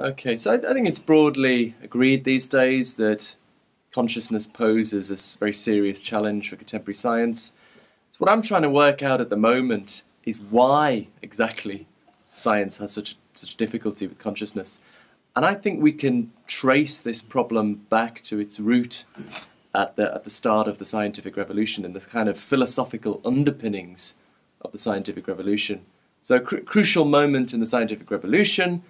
Okay, so I think it's broadly agreed these days that consciousness poses a very serious challenge for contemporary science. So what I'm trying to work out at the moment is why exactly science has such difficulty with consciousness. And I think we can trace this problem back to its root at the start of the scientific revolution and the kind of philosophical underpinnings of the scientific revolution. So a crucial moment in the scientific revolution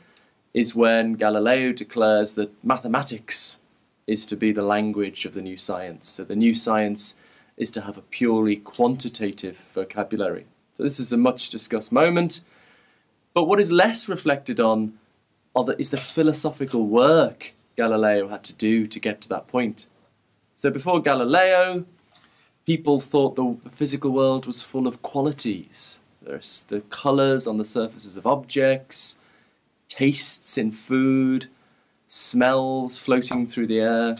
is when Galileo declares that mathematics is to be the language of the new science. So the new science is to have a purely quantitative vocabulary. So this is a much discussed moment. But what is less reflected on is the philosophical work Galileo had to do to get to that point. So before Galileo, people thought the physical world was full of qualities. There's the colours on the surfaces of objects, tastes in food, smells floating through the air.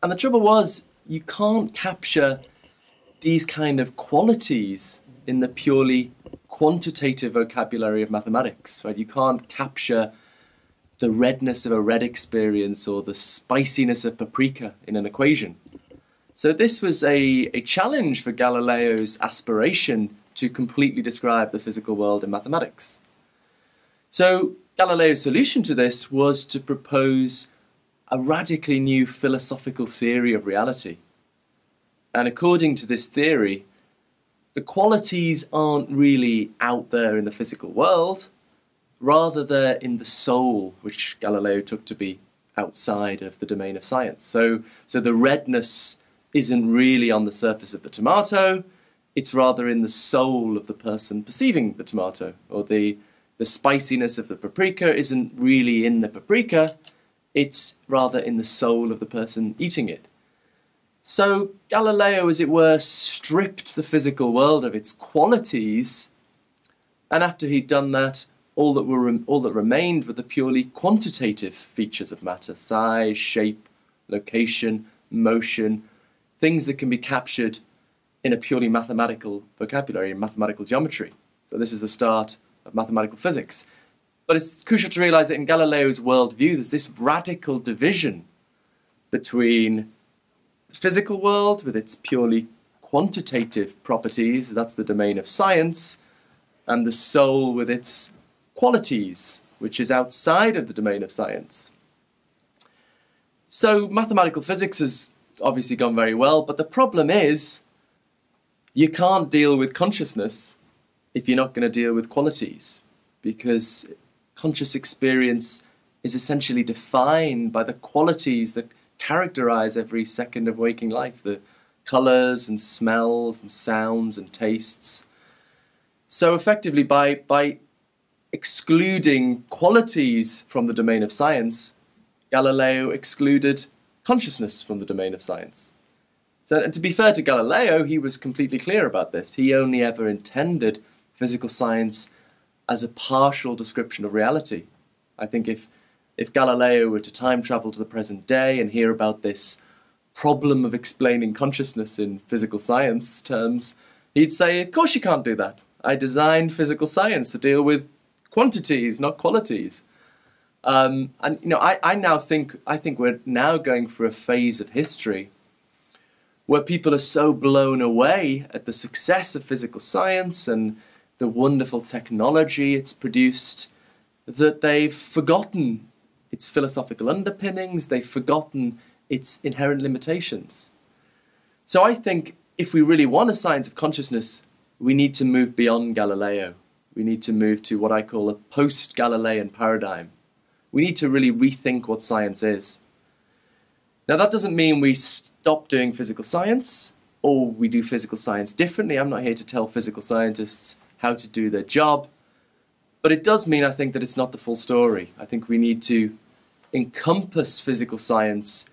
And the trouble was, you can't capture these kind of qualities in the purely quantitative vocabulary of mathematics, right? You can't capture the redness of a red experience or the spiciness of paprika in an equation. So this was a challenge for Galileo's aspiration to completely describe the physical world in mathematics. So Galileo's solution to this was to propose a radically new philosophical theory of reality. And according to this theory, the qualities aren't really out there in the physical world, rather they're in the soul, which Galileo took to be outside of the domain of science. So the redness isn't really on the surface of the tomato, it's rather in the soul of the person perceiving the tomato, or the spiciness of the paprika isn't really in the paprika, it's rather in the soul of the person eating it. So Galileo, as it were, stripped the physical world of its qualities, and after he'd done that, all that remained were the purely quantitative features of matter: size, shape, location, motion, things that can be captured in a purely mathematical vocabulary, in mathematical geometry. So this is the start of mathematical physics. But it's crucial to realise that in Galileo's worldview, there's this radical division between the physical world with its purely quantitative properties, that's the domain of science, and the soul with its qualities, which is outside of the domain of science. So mathematical physics has obviously gone very well, but the problem is you can't deal with consciousness if you're not going to deal with qualities, because conscious experience is essentially defined by the qualities that characterize every second of waking life, the colours and smells and sounds and tastes. So effectively, by excluding qualities from the domain of science, Galileo excluded consciousness from the domain of science. So, and to be fair to Galileo, he was completely clear about this. He only ever intended physical science as a partial description of reality. I think if Galileo were to time travel to the present day and hear about this problem of explaining consciousness in physical science terms, he'd say, of course you can't do that. I designed physical science to deal with quantities, not qualities. And you know, I think we're now going for a phase of history where people are so blown away at the success of physical science and the wonderful technology it's produced that they've forgotten its philosophical underpinnings, they've forgotten its inherent limitations. So I think if we really want a science of consciousness, we need to move beyond Galileo. We need to move to what I call a post-Galilean paradigm. We need to really rethink what science is. Now that doesn't mean we stop doing physical science or we do physical science differently. I'm not here to tell physical scientists how to do their job. But it does mean, I think, that it's not the full story. I think we need to encompass physical science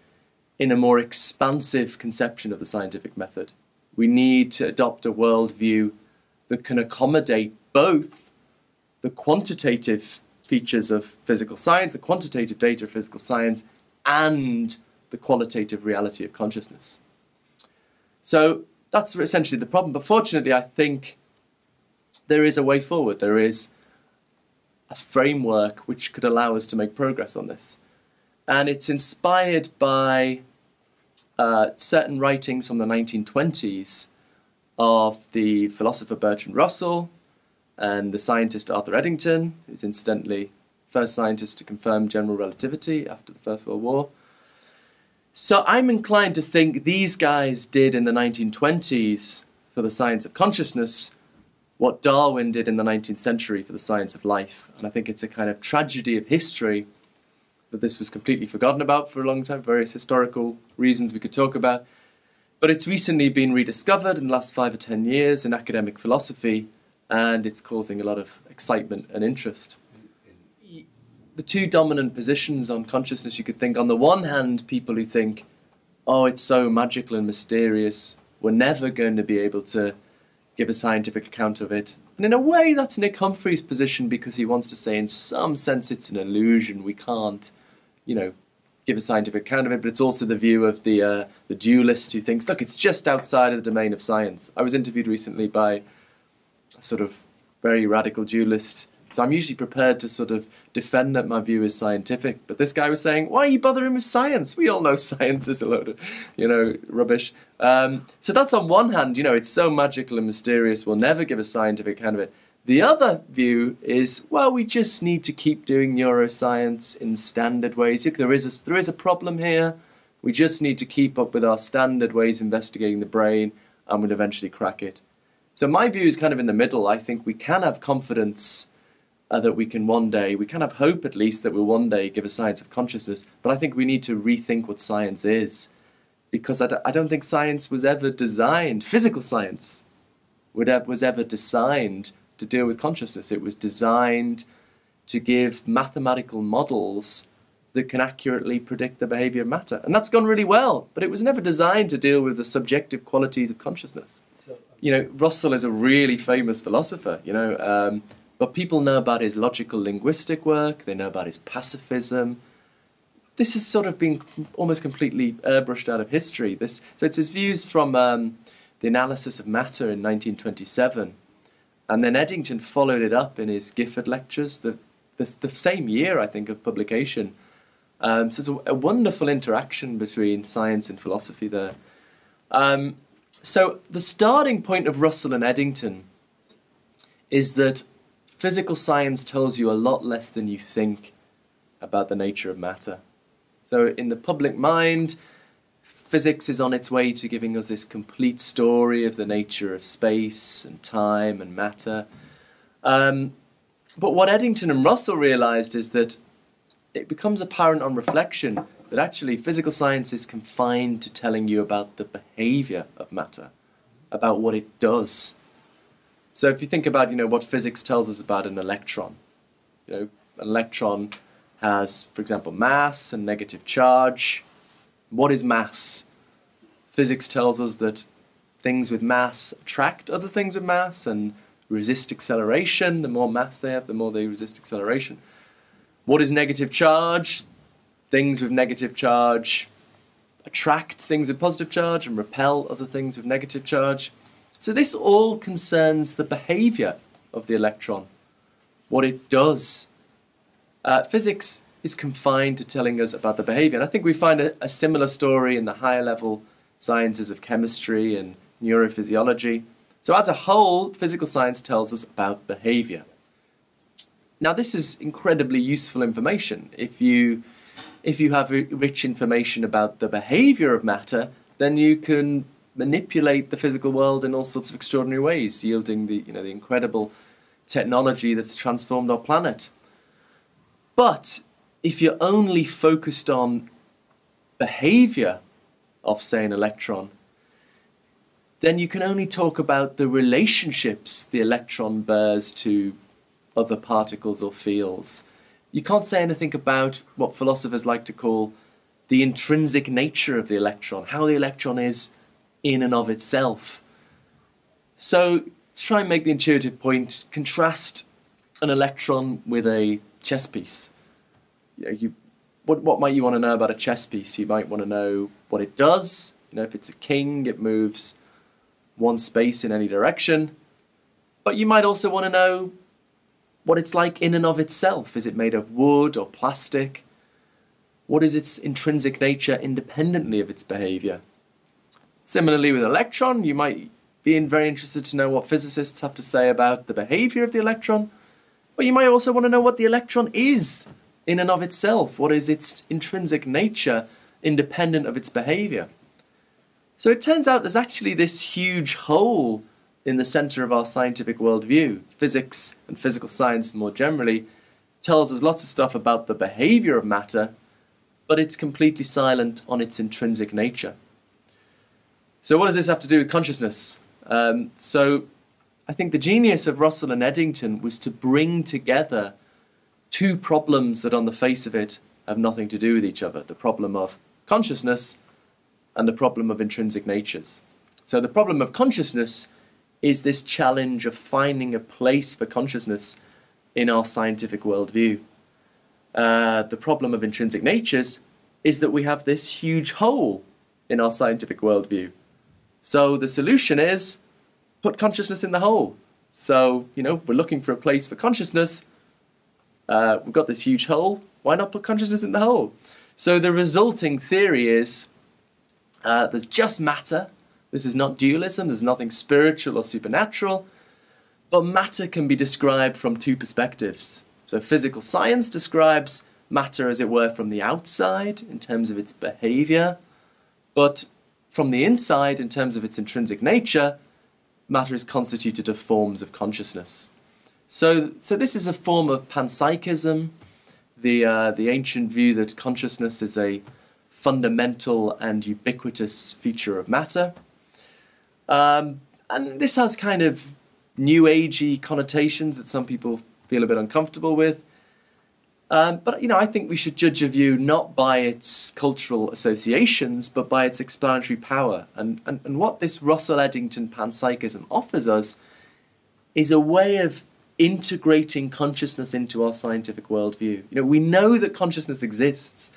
in a more expansive conception of the scientific method. We need to adopt a worldview that can accommodate both the quantitative features of physical science, the quantitative data of physical science, and the qualitative reality of consciousness. So that's essentially the problem. But fortunately, I think there is a way forward. There is a framework which could allow us to make progress on this. And it's inspired by certain writings from the 1920s of the philosopher Bertrand Russell and the scientist Arthur Eddington, who's incidentally the first scientist to confirm general relativity after the First World War. So I'm inclined to think these guys did in the 1920s for the science of consciousness what Darwin did in the 19th century for the science of life. And I think it's a kind of tragedy of history that this was completely forgotten about for a long time, various historical reasons we could talk about. But it's recently been rediscovered in the last 5 or 10 years in academic philosophy, and it's causing a lot of excitement and interest. The two dominant positions on consciousness, you could think, on the one hand, people who think, oh, it's so magical and mysterious, we're never going to be able to give a scientific account of it. And in a way, that's Nick Humphrey's position, because he wants to say, in some sense, it's an illusion. We can't, give a scientific account of it. But it's also the view of the dualist who thinks, look, it's just outside of the domain of science. I was interviewed recently by a sort of very radical dualist. So I'm usually prepared to sort of defend that my view is scientific. But this guy was saying, why are you bothering with science? We all know science is a load of, rubbish. So that's on one hand, it's so magical and mysterious, we'll never give a scientific account of it. The other view is, well, we just need to keep doing neuroscience in standard ways. There is a problem here. We just need to keep up with our standard ways of investigating the brain, and we'll eventually crack it. So my view is kind of in the middle. I think we can have confidence that we can have hope at least that we'll one day give a science of consciousness, but I think we need to rethink what science is. Because I don't think science was ever designed, physical science was ever designed to deal with consciousness. It was designed to give mathematical models that can accurately predict the behavior of matter. And that's gone really well, but it was never designed to deal with the subjective qualities of consciousness. Russell is a really famous philosopher, but people know about his logical linguistic work, they know about his pacifism. This has sort of been almost completely airbrushed out of history. So it's his views from the analysis of matter in 1927. And then Eddington followed it up in his Gifford lectures, the same year, I think, of publication. So it's a wonderful interaction between science and philosophy there. So the starting point of Russell and Eddington is that physical science tells you a lot less than you think about the nature of matter. So in the public mind, physics is on its way to giving us this complete story of the nature of space and time and matter. But what Eddington and Russell realized is that it becomes apparent on reflection that actually physical science is confined to telling you about the behavior of matter, about what it does. So if you think about, what physics tells us about an electron, an electron has, for example, mass and negative charge. What is mass? Physics tells us that things with mass attract other things with mass and resist acceleration. The more mass they have, the more they resist acceleration. What is negative charge? Things with negative charge attract things with positive charge and repel other things with negative charge. So this all concerns the behavior of the electron, what it does. Physics is confined to telling us about the behavior. And I think we find a similar story in the higher level sciences of chemistry and neurophysiology. So as a whole, physical science tells us about behavior. Now this is incredibly useful information. If you have rich information about the behavior of matter, then you can manipulate the physical world in all sorts of extraordinary ways, yielding the incredible technology that's transformed our planet. But if you're only focused on behavior of, say, an electron, then you can only talk about the relationships the electron bears to other particles or fields. You can't say anything about what philosophers like to call the intrinsic nature of the electron, how the electron is in and of itself. So, to try and make the intuitive point, contrast an electron with a chess piece. What might you want to know about a chess piece? You might want to know what it does. If it's a king, it moves one space in any direction. But you might also want to know what it's like in and of itself. Is it made of wood or plastic? What is its intrinsic nature independently of its behaviour? Similarly with an electron, you might be very interested to know what physicists have to say about the behaviour of the electron, but you might also want to know what the electron is in and of itself. What is its intrinsic nature independent of its behaviour? So it turns out there's actually this huge hole in the centre of our scientific worldview. Physics and physical science more generally tells us lots of stuff about the behaviour of matter, but it's completely silent on its intrinsic nature. So what does this have to do with consciousness? So I think the genius of Russell and Eddington was to bring together two problems that on the face of it have nothing to do with each other. The problem of consciousness and the problem of intrinsic natures. So the problem of consciousness is this challenge of finding a place for consciousness in our scientific worldview. The problem of intrinsic natures is that we have this huge hole in our scientific worldview. So the solution is put consciousness in the hole. So, we're looking for a place for consciousness. We've got this huge hole. Why not put consciousness in the hole? So the resulting theory is there's just matter. This is not dualism. There's nothing spiritual or supernatural. But matter can be described from two perspectives. So physical science describes matter, as it were, from the outside in terms of its behaviour. But from the inside, in terms of its intrinsic nature, matter is constituted of forms of consciousness. So this is a form of panpsychism, the ancient view that consciousness is a fundamental and ubiquitous feature of matter. And this has kind of new agey connotations that some people feel a bit uncomfortable with. But I think we should judge a view not by its cultural associations, but by its explanatory power. And what this Russell-Eddington panpsychism offers us is a way of integrating consciousness into our scientific worldview. We know that consciousness exists.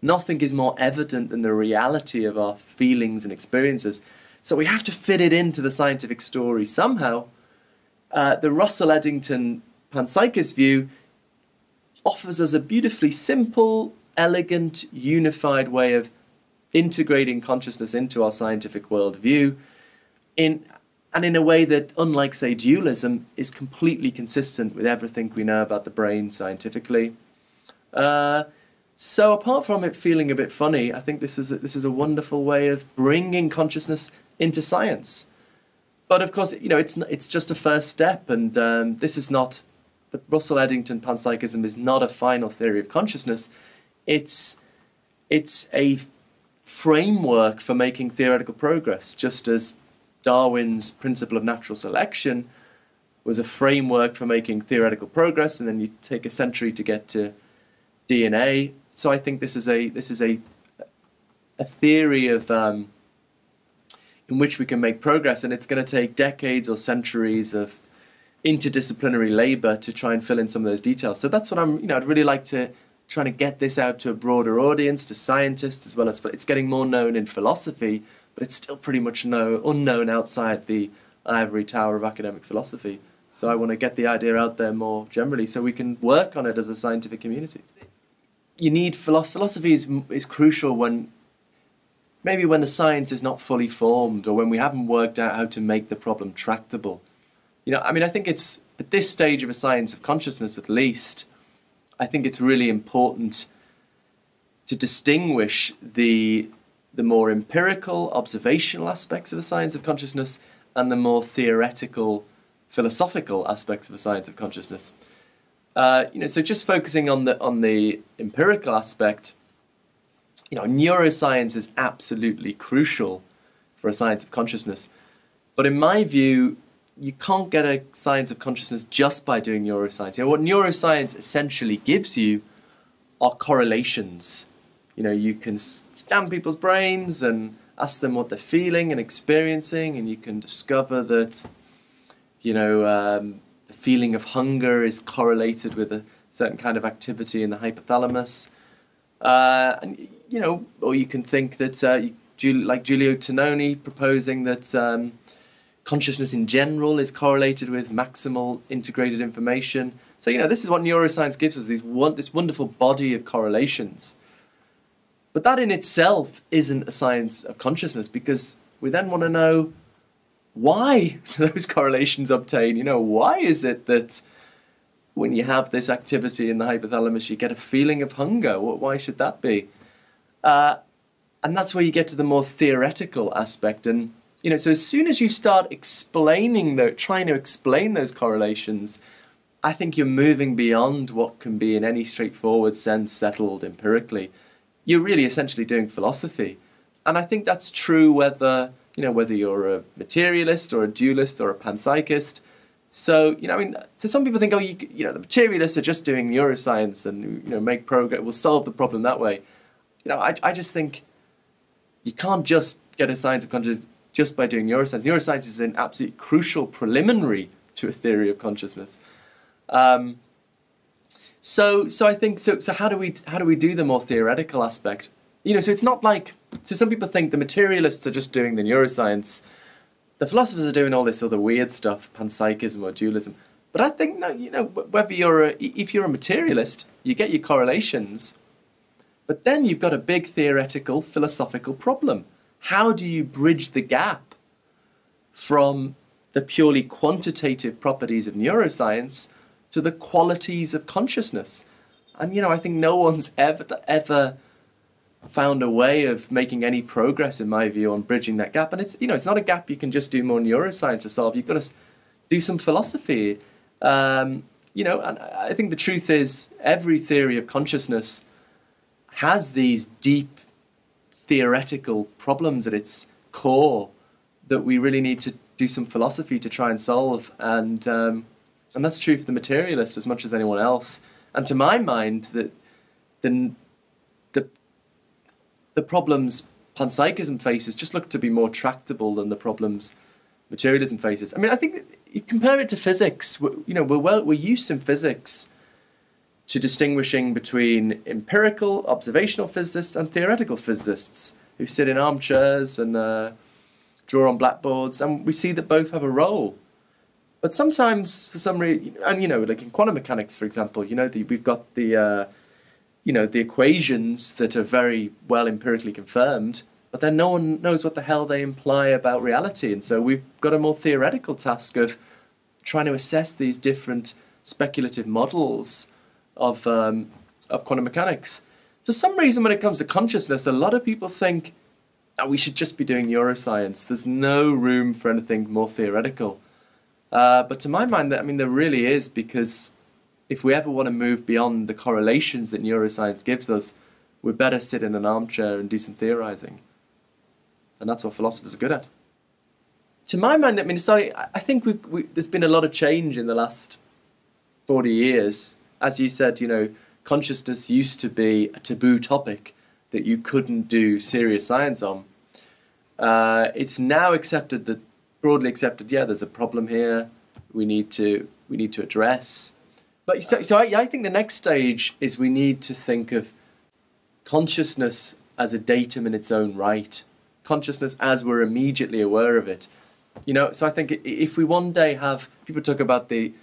Nothing is more evident than the reality of our feelings and experiences. So we have to fit it into the scientific story somehow. The Russell-Eddington panpsychist view offers us a beautifully simple, elegant, unified way of integrating consciousness into our scientific worldview in a way that, unlike, say, dualism, is completely consistent with everything we know about the brain scientifically. So apart from it feeling a bit funny, I think this is a wonderful way of bringing consciousness into science. But of course, it's just a first step, and this is not... The Russell-Eddington panpsychism is not a final theory of consciousness. It's a framework for making theoretical progress, just as Darwin's principle of natural selection was a framework for making theoretical progress, and then you take a century to get to DNA. So I think this is a theory of in which we can make progress, and it's going to take decades or centuries of interdisciplinary labour to try and fill in some of those details. So that's what I'd really like to try to get this out to a broader audience, to scientists, as well as it's getting more known in philosophy, but it's still pretty much unknown outside the ivory tower of academic philosophy. So I want to get the idea out there more generally so we can work on it as a scientific community. You need philosophy is crucial when the science is not fully formed, or when we haven't worked out how to make the problem tractable. I think it's, at this stage of a science of consciousness at least, I think it's really important to distinguish the more empirical, observational aspects of a science of consciousness and the more theoretical, philosophical aspects of a science of consciousness. So just focusing on the empirical aspect, neuroscience is absolutely crucial for a science of consciousness. But in my view, you can't get a science of consciousness just by doing neuroscience. What neuroscience essentially gives you are correlations. You can scan people's brains and ask them what they're feeling and experiencing, and you can discover that, the feeling of hunger is correlated with a certain kind of activity in the hypothalamus. Or you can think that, like Giulio Tononi proposing that consciousness in general is correlated with maximal integrated information. So, this is what neuroscience gives us, this wonderful body of correlations. But that in itself isn't a science of consciousness, because we then want to know why those correlations obtain. Why is it that when you have this activity in the hypothalamus, you get a feeling of hunger? Why should that be? And that's where you get to the more theoretical aspect. And, so as soon as you start trying to explain those correlations, I think you're moving beyond what can be in any straightforward sense settled empirically. You're really essentially doing philosophy. And I think that's true whether you're a materialist or a dualist or a panpsychist. So, so some people think, the materialists are just doing neuroscience and, make progress, will solve the problem that way. I just think you can't just get a science of consciousness just by doing neuroscience. Neuroscience is an absolutely crucial preliminary to a theory of consciousness. So I think how do we do the more theoretical aspect? So it's not like, so some people think the materialists are just doing the neuroscience, the philosophers are doing all this other weird stuff, panpsychism or dualism. But I think no, if you're a materialist, you get your correlations, but then you've got a big theoretical philosophical problem. How do you bridge the gap from the purely quantitative properties of neuroscience to the qualities of consciousness? And, I think no one's ever found a way of making any progress, in my view, on bridging that gap. And it's, it's not a gap you can just do more neuroscience to solve. You've got to do some philosophy. And I think the truth is every theory of consciousness has these deep theoretical problems at its core that we really need to do some philosophy to try and solve. And that's true for the materialist as much as anyone else. And to my mind, that the problems panpsychism faces just look to be more tractable than the problems materialism faces. I mean, I think that you compare it to physics. We're used in physics to distinguishing between empirical, observational physicists and theoretical physicists who sit in armchairs and draw on blackboards, and we see that both have a role. But sometimes, for some reason, and like in quantum mechanics, for example, we've got the equations that are very well empirically confirmed, but then no one knows what the hell they imply about reality, and so we've got a more theoretical task of trying to assess these different speculative models of quantum mechanics. For some reason, when it comes to consciousness, a lot of people think, we should just be doing neuroscience. There's no room for anything more theoretical. But to my mind, there really is, because if we ever want to move beyond the correlations that neuroscience gives us, we'd better sit in an armchair and do some theorizing. And that's what philosophers are good at. To my mind, I think there's been a lot of change in the last 40 years. As you said, consciousness used to be a taboo topic that you couldn't do serious science on. It's now broadly accepted, there's a problem here we need to address. But so I think the next stage is we need to think of consciousness as a datum in its own right. Consciousness as we're immediately aware of it. So I think if we one day have, people talk about the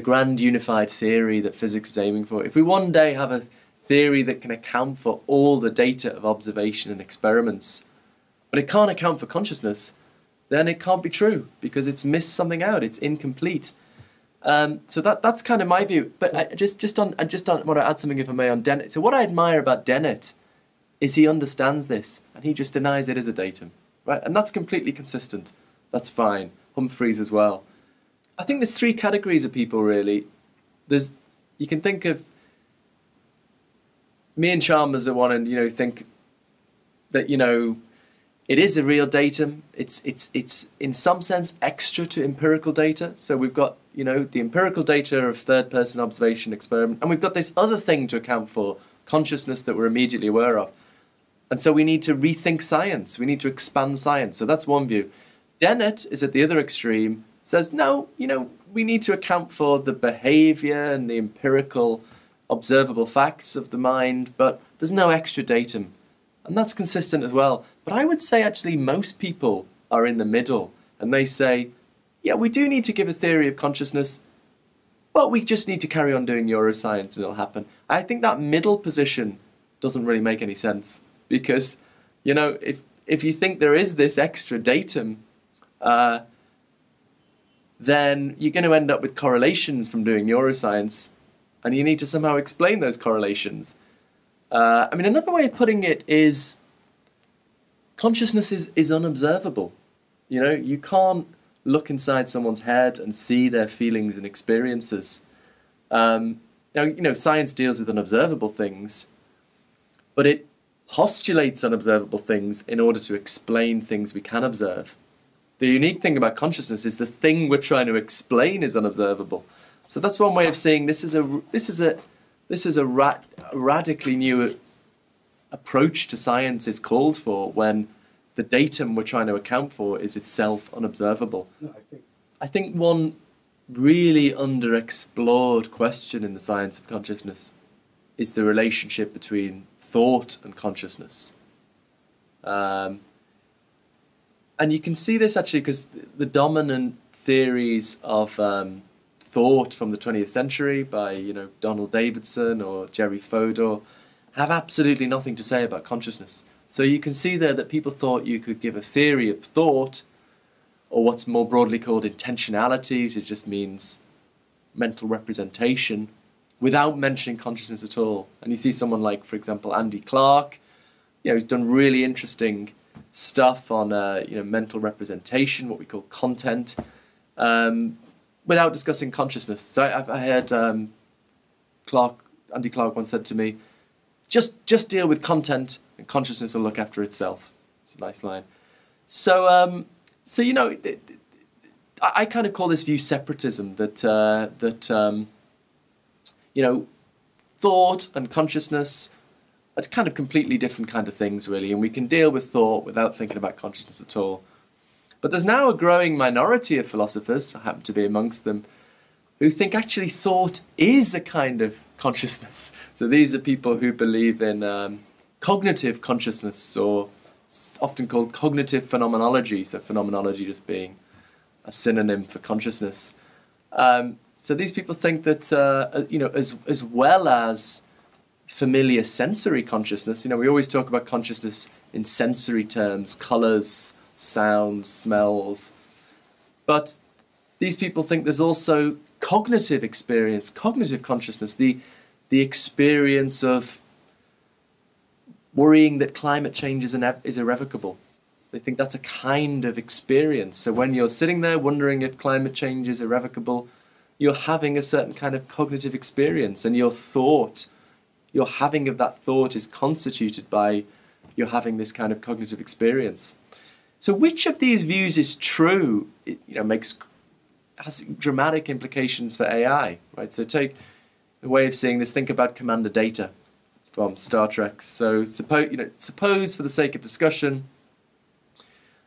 grand unified theory that physics is aiming for. If we one day have a theory that can account for all the data of observation and experiments, but it can't account for consciousness, then it can't be true, because it's missed something out. It's incomplete. So that's kind of my view. But I just want to add something, if I may, on Dennett. So what I admire about Dennett is he understands this, and he just denies it as a datum, right? And that's completely consistent. That's fine. Humphreys as well. I think there's three categories of people, really. You can think of me and Chalmers at one end, think that, it is a real datum. It's in some sense extra to empirical data. So we've got, the empirical data of third-person observation experiment, and we've got this other thing to account for, consciousness that we're immediately aware of. And so we need to rethink science. We need to expand science. So that's one view. Dennett is at the other extreme, says, no, we need to account for the behavior and the empirical observable facts of the mind, but there's no extra datum. And that's consistent as well. But I would say actually most people are in the middle, and they say, we do need to give a theory of consciousness, but we just need to carry on doing neuroscience and it'll happen. I think that middle position doesn't really make any sense because, you know, if you think there is this extra datum, then you're going to end up with correlations from doing neuroscience, and you need to somehow explain those correlations. I mean, another way of putting it is consciousness is unobservable. You know, you can't look inside someone's head and see their feelings and experiences. Now, you know, science deals with unobservable things, but it postulates unobservable things in order to explain things we can observe. The unique thing about consciousness is the thing we're trying to explain is unobservable. So that's one way of saying this is a radically new approach to science is called for when the datum we're trying to account for is itself unobservable. No, I think one really underexplored question in the science of consciousness is the relationship between thought and consciousness. And you can see this actually because the dominant theories of thought from the 20th century by, you know, Donald Davidson or Jerry Fodor have absolutely nothing to say about consciousness. So you can see there that people thought you could give a theory of thought, or what's more broadly called intentionality, which just means mental representation, without mentioning consciousness at all. And you see someone like, for example, Andy Clark, you know, who's done really interesting stuff on you know, mental representation, what we call content, without discussing consciousness. So I heard Andy Clark once said to me, just deal with content and consciousness will look after itself. It's a nice line. So so you know, I kind of call this view separatism, that you know, thought and consciousness are kind of completely different kind of things, really, and we can deal with thought without thinking about consciousness at all. But there's now a growing minority of philosophers, I happen to be amongst them, who think actually thought is a kind of consciousness. So these are people who believe in cognitive consciousness, or often called cognitive phenomenology, so phenomenology just being a synonym for consciousness. So these people think that, you know, as well as familiar sensory consciousness, you know, we always talk about consciousness in sensory terms, colours, sounds, smells, but these people think there's also cognitive experience, cognitive consciousness, the experience of worrying that climate change is irrevocable. They think that's a kind of experience. So when you're sitting there wondering if climate change is irrevocable, you're having a certain kind of cognitive experience, and your thought, your having of that thought is constituted by your having this kind of cognitive experience. So which of these views is true, it, you know, has dramatic implications for AI, right? So take a way of seeing this, think about Commander Data from Star Trek. So suppose for the sake of discussion,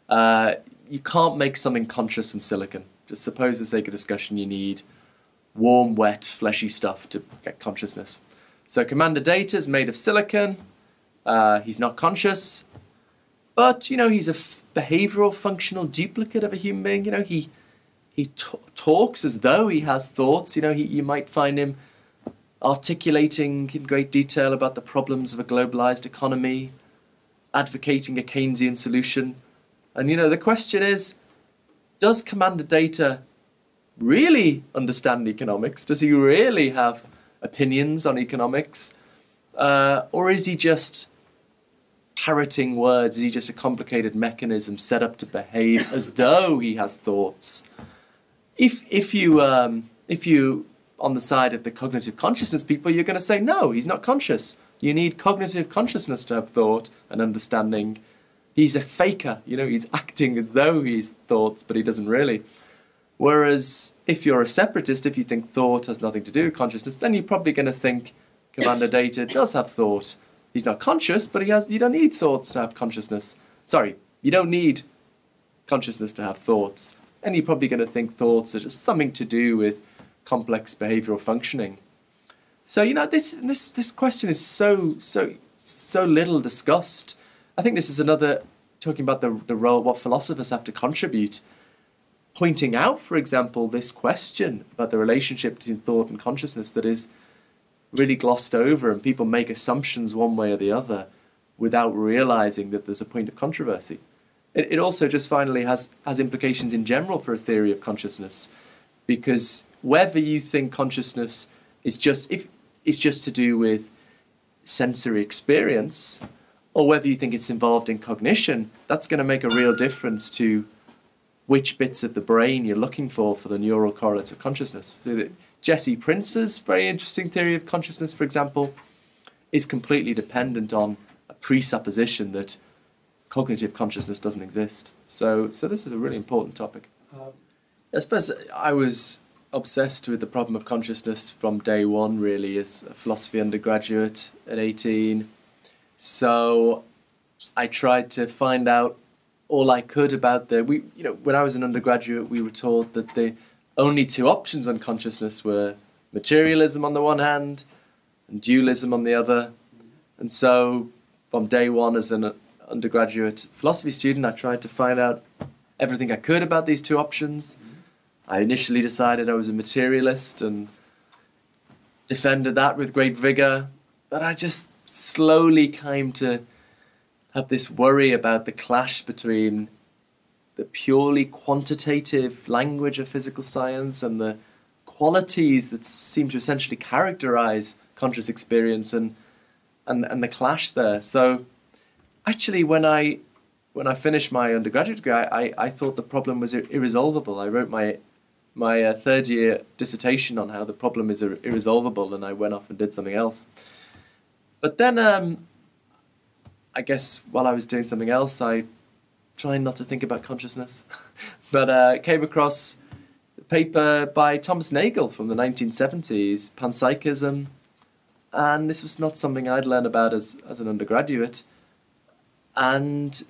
you can't make something conscious from silicon. Just suppose for the sake of discussion you need warm, wet, fleshy stuff to get consciousness. So Commander Data is made of silicon. He's not conscious, but you know, he's a behavioral, functional duplicate of a human being. You know, he talks as though he has thoughts. You know, you might find him articulating in great detail about the problems of a globalized economy, advocating a Keynesian solution. And you know, the question is, does Commander Data really understand economics? Does he really have opinions on economics? Or is he just parroting words? Is he just a complicated mechanism set up to behave as though he has thoughts? If you on the side of the cognitive consciousness people, you're going to say, no, he's not conscious. You need cognitive consciousness to have thought and understanding. He's a faker, you know, he's acting as though he's thoughts, but he doesn't really. Whereas if you're a separatist, if you think thought has nothing to do with consciousness, then you're probably going to think Commander Data does have thought. He's not conscious, but you don't need thoughts to have consciousness. Sorry, you don't need consciousness to have thoughts. And you're probably going to think thoughts are just something to do with complex behavioral functioning. So, you know, this question is so little discussed. I think this is another, talking about the role, what philosophers have to contribute. pointing out, for example, this question about the relationship between thought and consciousness that is really glossed over, and people make assumptions one way or the other without realizing that there's a point of controversy. It also just finally has implications in general for a theory of consciousness, because whether you think consciousness is just to do with sensory experience, or whether you think it's involved in cognition, that's going to make a real difference to which bits of the brain you're looking for the neural correlates of consciousness. So Jesse Prince's very interesting theory of consciousness, for example, is completely dependent on a presupposition that cognitive consciousness doesn't exist. So this is a really important topic. I suppose I was obsessed with the problem of consciousness from day one, really, as a philosophy undergraduate at 18. So I tried to find out all I could about when I was an undergraduate, we were taught that the only two options on consciousness were materialism on the one hand and dualism on the other. And so from day one as an undergraduate philosophy student, I tried to find out everything I could about these two options. I initially decided I was a materialist and defended that with great vigor, but I just slowly came to have this worry about the clash between the purely quantitative language of physical science and the qualities that seem to essentially characterize conscious experience, and the clash there. So actually, when I finished my undergraduate degree, I thought the problem was irresolvable. I wrote my third year dissertation on how the problem is irresolvable, and I went off and did something else. But then, I guess while I was doing something else, I tried not to think about consciousness, but came across a paper by Thomas Nagel from the 1970s, Panpsychism, and this was not something I'd learned about as an undergraduate, and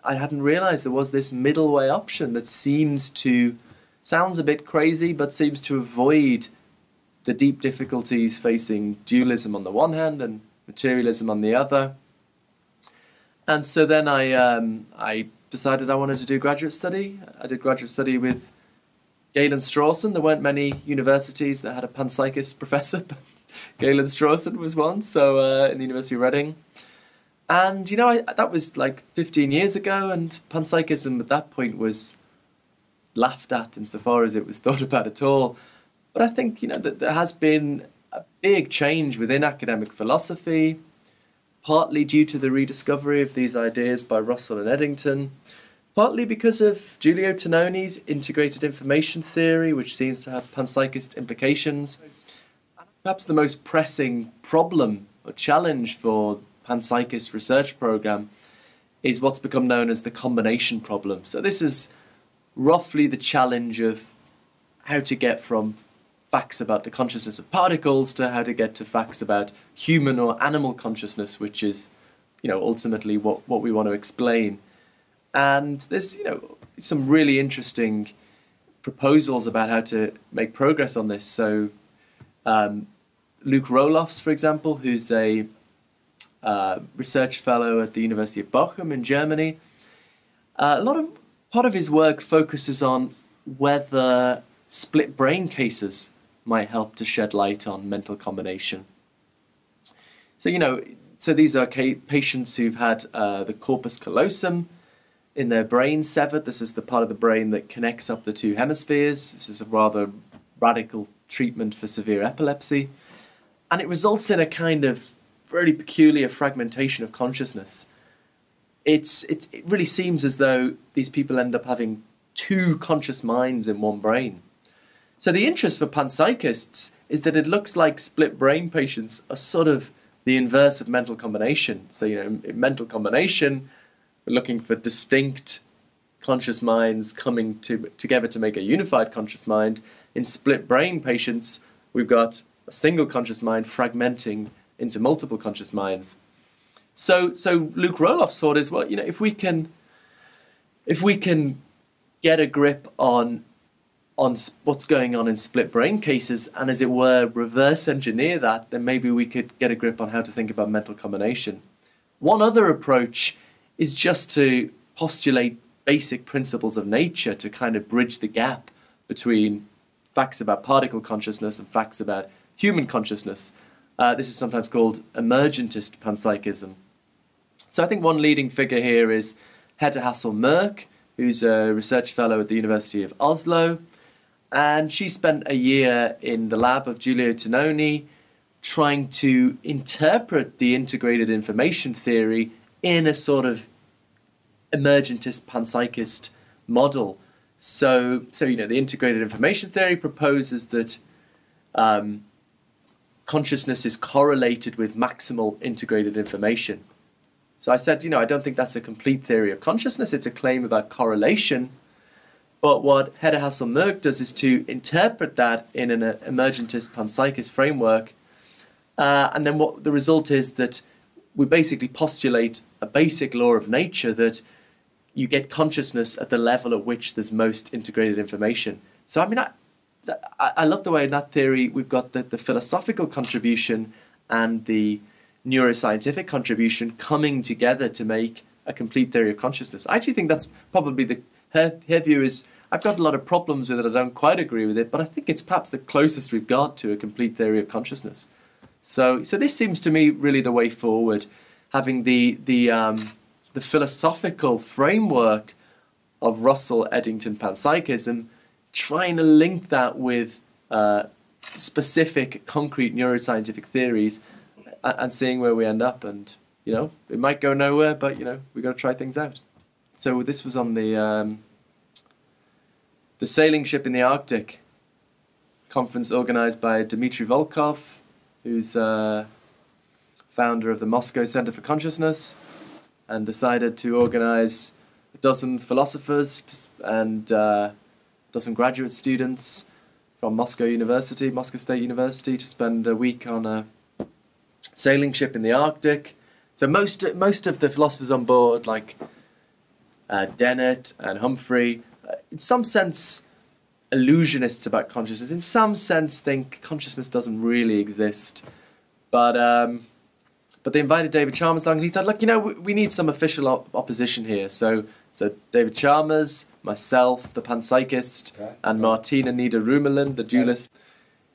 I hadn't realized there was this middle way option that sounds a bit crazy, but seems to avoid the deep difficulties facing dualism on the one hand and materialism on the other. And so then I decided I wanted to do graduate study. I did graduate study with Galen Strawson. There weren't many universities that had a panpsychist professor, but Galen Strawson was one, so in the University of Reading. And, that was like 15 years ago, and panpsychism at that point was laughed at insofar as it was thought about at all. But I think, that there has been a big change within academic philosophy, partly due to the rediscovery of these ideas by Russell and Eddington, partly because of Giulio Tononi's integrated information theory, which seems to have panpsychist implications. Perhaps the most pressing problem or challenge for panpsychist research program is what's become known as the combination problem. So this is roughly the challenge of how to get from facts about the consciousness of particles to how to get to facts about human or animal consciousness, which is, ultimately what we want to explain. And there's, some really interesting proposals about how to make progress on this. So Luke Roelofs, for example, who's a research fellow at the University of Bochum in Germany, part of his work focuses on whether split brain cases might help to shed light on mental combination. So, these are patients who've had the corpus callosum in their brain severed. This is the part of the brain that connects up the two hemispheres. This is a rather radical treatment for severe epilepsy. And it results in a kind of very peculiar fragmentation of consciousness. It really seems as though these people end up having two conscious minds in one brain. So the interest for panpsychists is that it looks like split brain patients are sort of the inverse of mental combination. So, in mental combination, we're looking for distinct conscious minds coming together to make a unified conscious mind. In split brain patients, we've got a single conscious mind fragmenting into multiple conscious minds. So Luke Roelofs' thought is, well, if we can get a grip on what's going on in split brain cases and, as it were, reverse engineer that, then maybe we could get a grip on how to think about mental combination. One other approach is just to postulate basic principles of nature to kind of bridge the gap between facts about particle consciousness and facts about human consciousness. This is sometimes called emergentist panpsychism. So I think one leading figure here is Hedda Hassel-Mørch, who's a research fellow at the University of Oslo, and she spent a year in the lab of Giulio Tononi trying to interpret the integrated information theory in a sort of emergentist panpsychist model. So you know, the integrated information theory proposes that consciousness is correlated with maximal integrated information. So I said, you know, I don't think that's a complete theory of consciousness. It's a claim about correlation. But what Hedda Hassel-Mørch does is to interpret that in an emergentist panpsychist framework. And then what the result is that we basically postulate a basic law of nature that you get consciousness at the level at which there's most integrated information. So I mean, I love the way in that theory we've got the philosophical contribution and the neuroscientific contribution coming together to make a complete theory of consciousness. I actually think that's probably her view is, I've got a lot of problems with it, I don't quite agree with it, but I think it's perhaps the closest we've got to a complete theory of consciousness. So this seems to me really the way forward, having the philosophical framework of Russell-Eddington panpsychism, trying to link that with specific, concrete neuroscientific theories, and seeing where we end up. And you know, it might go nowhere, but you know, we've got to try things out. So this was on the sailing ship in the Arctic conference organised by Dmitry Volkov, who's founder of the Moscow Center for Consciousness, and decided to organise a dozen philosophers and a dozen graduate students from Moscow State University, to spend a week on a sailing ship in the Arctic. So most of the philosophers on board, like Dennett and Humphrey, in some sense illusionists about consciousness, in some sense think consciousness doesn't really exist. But they invited David Chalmers along, and he thought, look, you know, we need some official opposition here. So David Chalmers, myself, the panpsychist, and Martina Nieder-Rumelin, the dualist.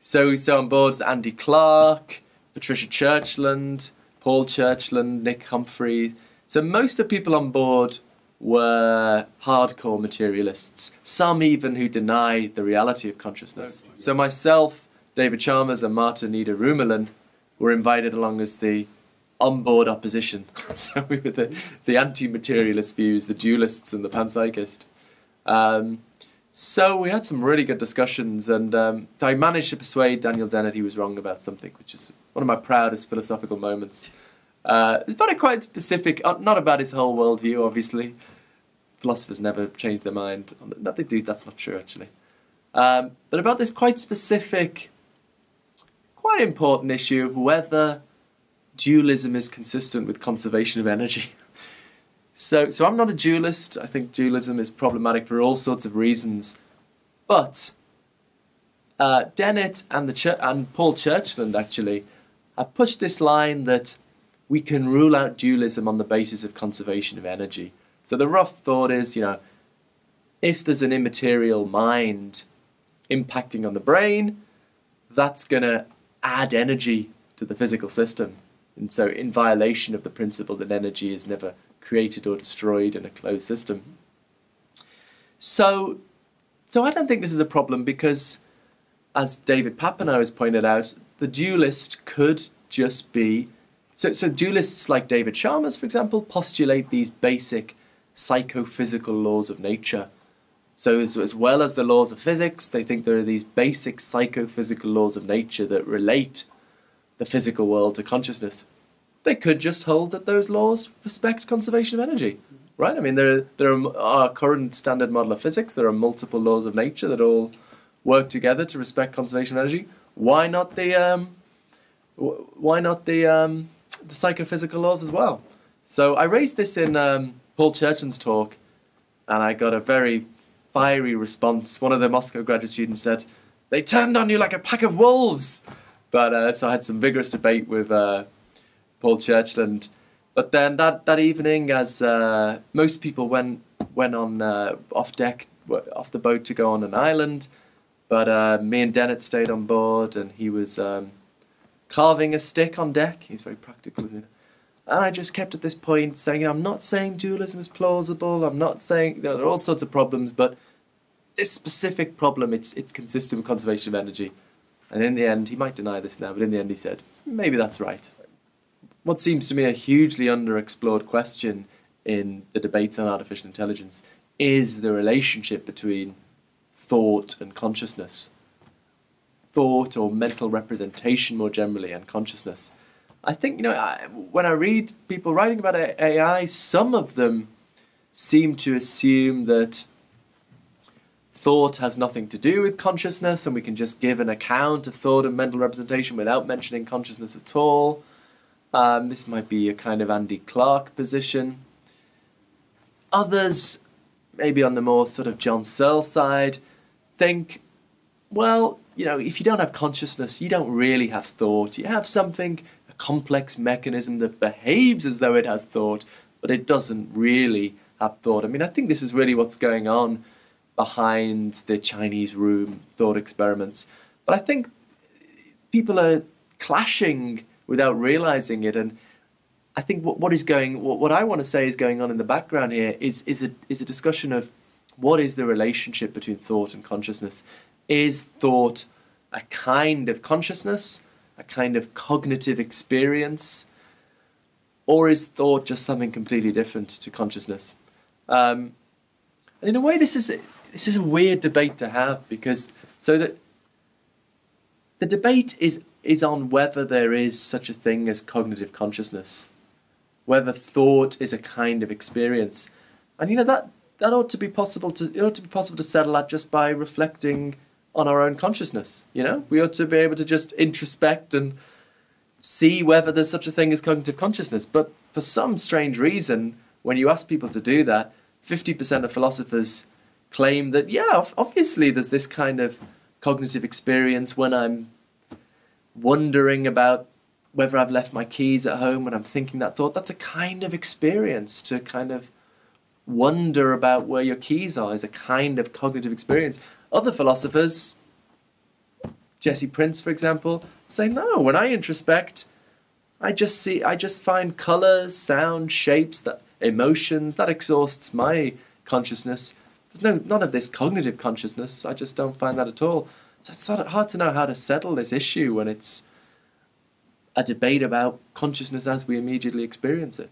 So on board's Andy Clark, Patricia Churchland, Paul Churchland, Nick Humphrey. So most of the people on board were hardcore materialists, some even who deny the reality of consciousness. So myself, David Chalmers, and Marta Nieder-Rumelin were invited along as the onboard opposition. So we were the anti-materialist views, the dualists and the panpsychist. So we had some really good discussions, and so I managed to persuade Daniel Dennett he was wrong about something, which is one of my proudest philosophical moments. It's about a quite specific, not about his whole worldview, obviously. Philosophers never change their mind. That they do, that's not true, actually. But about this quite specific, quite important issue of whether dualism is consistent with conservation of energy. So I'm not a dualist. I think dualism is problematic for all sorts of reasons. But Dennett and Paul Churchland actually have pushed this line that we can rule out dualism on the basis of conservation of energy. So the rough thought is, you know, if there's an immaterial mind impacting on the brain, that's going to add energy to the physical system. And so in violation of the principle that energy is never created or destroyed in a closed system. So I don't think this is a problem because, as David Papineau has pointed out, the dualist could just be... So dualists like David Chalmers, for example, postulate these basic psychophysical laws of nature. So as well as the laws of physics, they think there are these basic psychophysical laws of nature that relate the physical world to consciousness. They could just hold that those laws respect conservation of energy, right? I mean, there are our current standard model of physics. There are multiple laws of nature that all work together to respect conservation of energy. Why not the psychophysical laws as well? So I raised this in Paul Churchland's talk, and I got a very fiery response. One of the Moscow graduate students said, "They turned on you like a pack of wolves." But so I had some vigorous debate with Paul Churchland. But then that evening, as most people went went on off the boat to go on an island, but me and Dennett stayed on board, and he was carving a stick on deck. He's very practical, isn't he? And I just kept at this point saying, I'm not saying dualism is plausible. I'm not saying there are all sorts of problems, but this specific problem, it's consistent with conservation of energy. And in the end, he might deny this now, but in the end he said, maybe that's right. What seems to me a hugely underexplored question in the debates on artificial intelligence is the relationship between thought and consciousness. Thought, or mental representation more generally, and consciousness. I think, when I read people writing about AI, some of them seem to assume that thought has nothing to do with consciousness, and we can just give an account of thought and mental representation without mentioning consciousness at all. This might be a kind of Andy Clark position. Others, maybe on the more sort of John Searle side, think, well, if you don't have consciousness, you don't really have thought. You have something, a complex mechanism that behaves as though it has thought, but it doesn't really have thought. I mean, I think this is really what's going on behind the Chinese room thought experiments. But I think people are clashing without realizing it, and I think what I want to say is going on in the background here is a discussion of what is the relationship between thought and consciousness. Is thought a kind of consciousness, a kind of cognitive experience, or is thought just something completely different to consciousness? And in a way, this is a weird debate to have, because the debate is on whether there is such a thing as cognitive consciousness, whether thought is a kind of experience, and that ought to be possible to settle that just by reflecting on our own consciousness. We ought to be able to just introspect and see whether there's such a thing as cognitive consciousness. But for some strange reason, when you ask people to do that, 50% of philosophers claim that, yeah, obviously there's this kind of cognitive experience when I'm wondering about whether I've left my keys at home, when I'm thinking that thought. That's a kind of experience. To kind of wonder about where your keys are is a kind of cognitive experience. Other philosophers, Jesse Prince, for example, say, no, when I introspect, I just find colours, sound, shapes, emotions, that exhausts my consciousness. There's none of this cognitive consciousness. I just don't find that at all. So it's sort of hard to know how to settle this issue when it's a debate about consciousness as we immediately experience it.